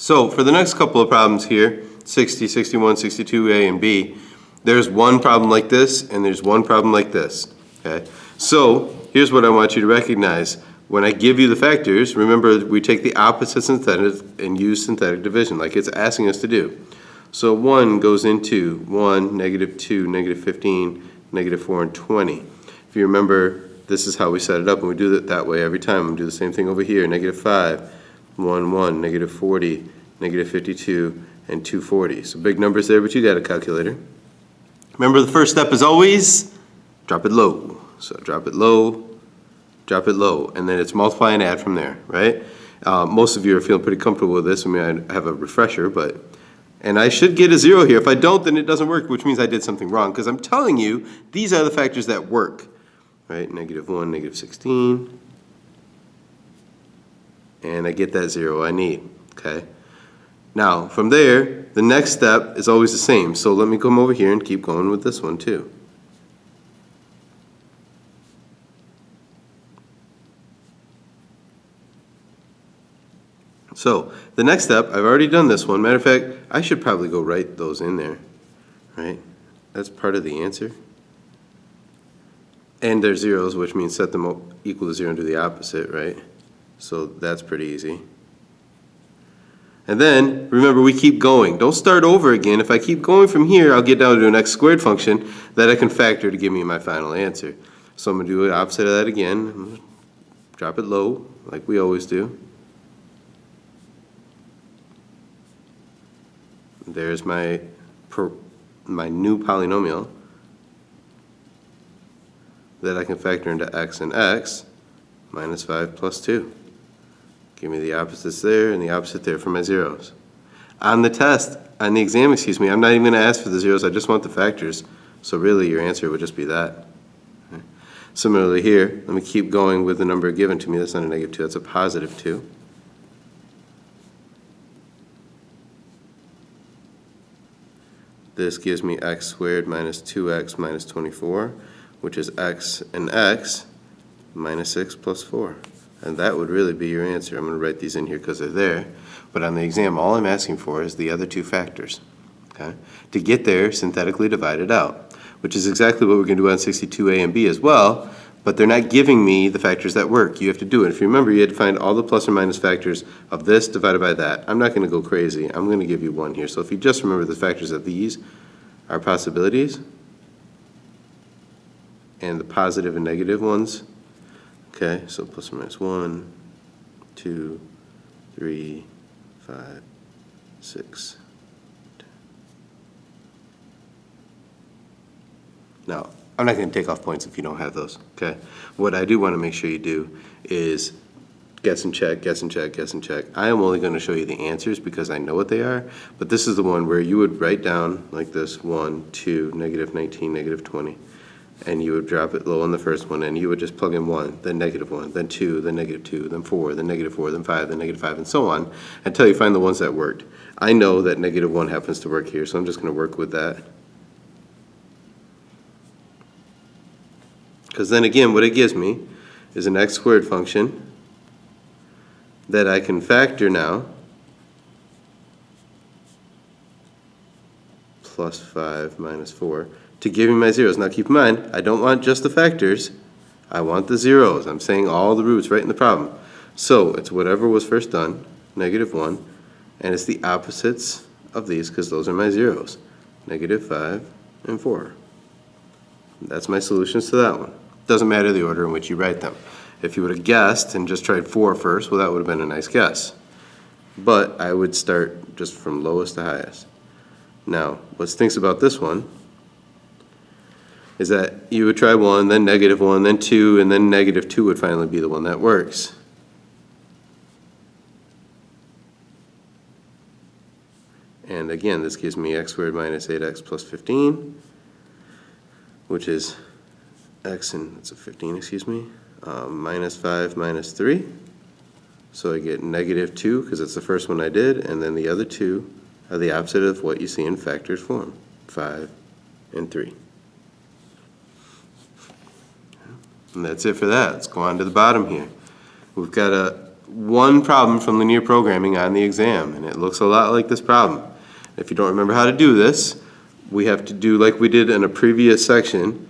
So for the next couple of problems here, 60, 61, 62, A and B, there's one problem like this and there's one problem like this, okay? So here's what I want you to recognize. When I give you the factors, remember we take the opposite synthetic and use synthetic division like it's asking us to do. So 1 goes into 1, negative 2, negative 15, negative 4, and 20. If you remember, this is how we set it up, and we do it that way every time. We do the same thing over here, negative 5, 1, 1, negative 40, negative 52, and 240. So big numbers there, but you got a calculator. Remember the first step is always drop it low. So drop it low, and then it's multiply and add from there, right? Most of you are feeling pretty comfortable with this. I mean, I have a refresher, and I should get a 0 here. If I don't, then it doesn't work, which means I did something wrong, because I'm telling you these are the factors that work, right? Negative 1, negative 16, and I get that 0 I need, okay? Now, from there, the next step is always the same. So let me come over here and keep going with this one too. So the next step, I've already done this one. Matter of fact, I should probably go write those in there, right? That's part of the answer. And they're zeros, which means set them equal to 0 and do the opposite, right? So that's pretty easy. And then, remember, we keep going. Don't start over again. If I keep going from here, I'll get down to an x squared function that I can factor to give me my final answer. So I'm going to do the opposite of that again. I'm going to drop it low, like we always do. There's my new polynomial that I can factor into x and x, minus 5 plus 2. Give me the opposites there and the opposite there for my zeros. On the test, on the exam, excuse me, I'm not even going to ask for the zeros, I just want the factors. So really your answer would just be that. Okay. Similarly here, let me keep going with the number given to me. That's not a negative 2, that's a positive 2. This gives me x squared minus 2x minus 24, which is x and x minus 6 plus 4. And that would really be your answer. I'm going to write these in here because they're there. But on the exam, all I'm asking for is the other two factors. Okay? To get there, synthetically divide it out, which is exactly what we're going to do on 62A and B as well, but they're not giving me the factors that work. You have to do it. If you remember, you had to find all the plus or minus factors of this divided by that. I'm not going to go crazy. I'm going to give you one here. So if you just remember the factors of these are possibilities, and the positive and negative ones. Okay, so plus or minus 1, 2, 3, 5, 6. 10. Now, I'm not going to take off points if you don't have those, okay? What I do want to make sure you do is guess and check, guess and check, guess and check. I am only going to show you the answers because I know what they are, but this is the one where you would write down like this, 1, 2, negative 19, negative 20. And you would drop it low on the first one, and you would just plug in 1, then negative 1, then 2, then negative 2, then 4, then negative 4, then 5, then negative 5, and so on, until you find the ones that worked. I know that negative 1 happens to work here, so I'm just going to work with that. Because then again, what it gives me is an x squared function that I can factor now, plus 5 minus 4. To give me my zeros. Now keep in mind, I don't want just the factors, I want the zeros. I'm saying all the roots right in the problem. So it's whatever was first done, negative 1, and it's the opposites of these because those are my zeros, negative 5 and 4. That's my solutions to that one. Doesn't matter the order in which you write them. If you would have guessed and just tried 4 first, well, that would have been a nice guess. But I would start just from lowest to highest. Now, what stinks about this one is that you would try 1, then negative 1, then 2, and then negative 2 would finally be the one that works. And again, this gives me x squared minus 8x plus 15, which is x, and that's a 15, excuse me, minus 5 minus 3. So I get negative 2 because it's the first one I did, and then the other two are the opposite of what you see in factors form, 5 and 3. And that's it for that. Let's go on to the bottom here. We've got a one problem from linear programming on the exam, and it looks a lot like this problem. If you don't remember how to do this, we have to do like we did in a previous section,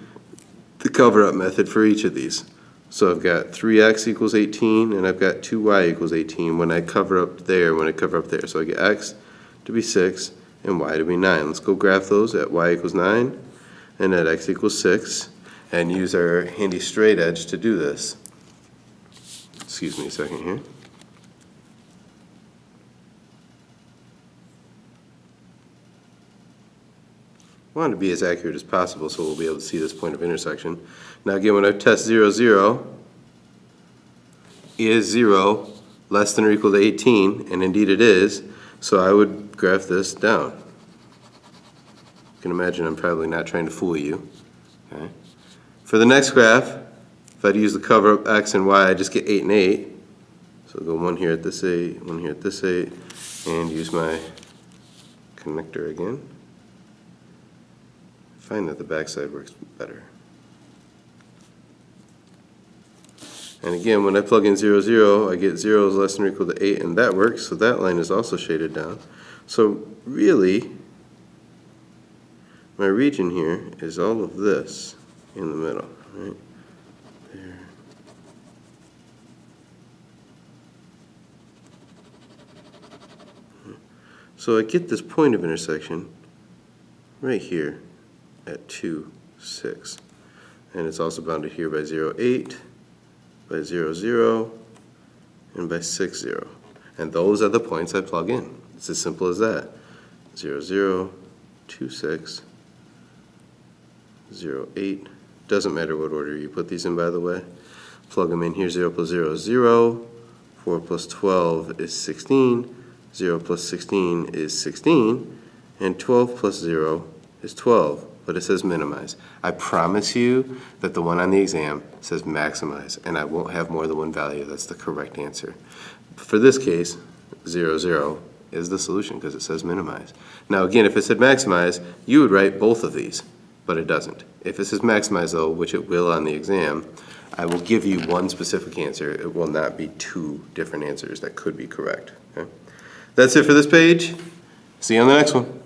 the cover-up method for each of these. So I've got 3x equals 18, and I've got 2y equals 18 when I cover up there, So I get x to be 6 and y to be 9. Let's go graph those at y equals 9 and at x equals 6, and use our handy straight edge to do this. Excuse me a second here. I want to be as accurate as possible so we'll be able to see this point of intersection. Now again, when I test 0, 0, is 0 less than or equal to 18? And indeed it is, so I would graph this down. You can imagine I'm probably not trying to fool you. Okay. For the next graph, if I'd use the cover up x and y, I just get 8 and 8. So I'll go one here at this 8, one here at this 8, and use my connector again. I find that the backside works better. And again, when I plug in 0, 0, I get 0 is less than or equal to 8, and that works, so that line is also shaded down. So really, my region here is all of this in the middle, right? There. So I get this point of intersection right here at 2, 6. And it's also bounded here by 0, 8, by 0, 0, and by 6, 0. And those are the points I plug in. It's as simple as that. 0, 0, 2, 6, 0, 8. Doesn't matter what order you put these in, by the way. Plug them in here. 0 plus 0 is 0. 4 plus 12 is 16. 0 plus 16 is 16. And 12 plus 0 is 12. But it says minimize. I promise you that the one on the exam says maximize, and I won't have more than one value. That's the correct answer. For this case, 0, 0 is the solution because it says minimize. Now again, if it said maximize, you would write both of these, but it doesn't. If it says maximize though, which it will on the exam, I will give you one specific answer. It will not be two different answers that could be correct. Okay? That's it for this page. See you on the next one.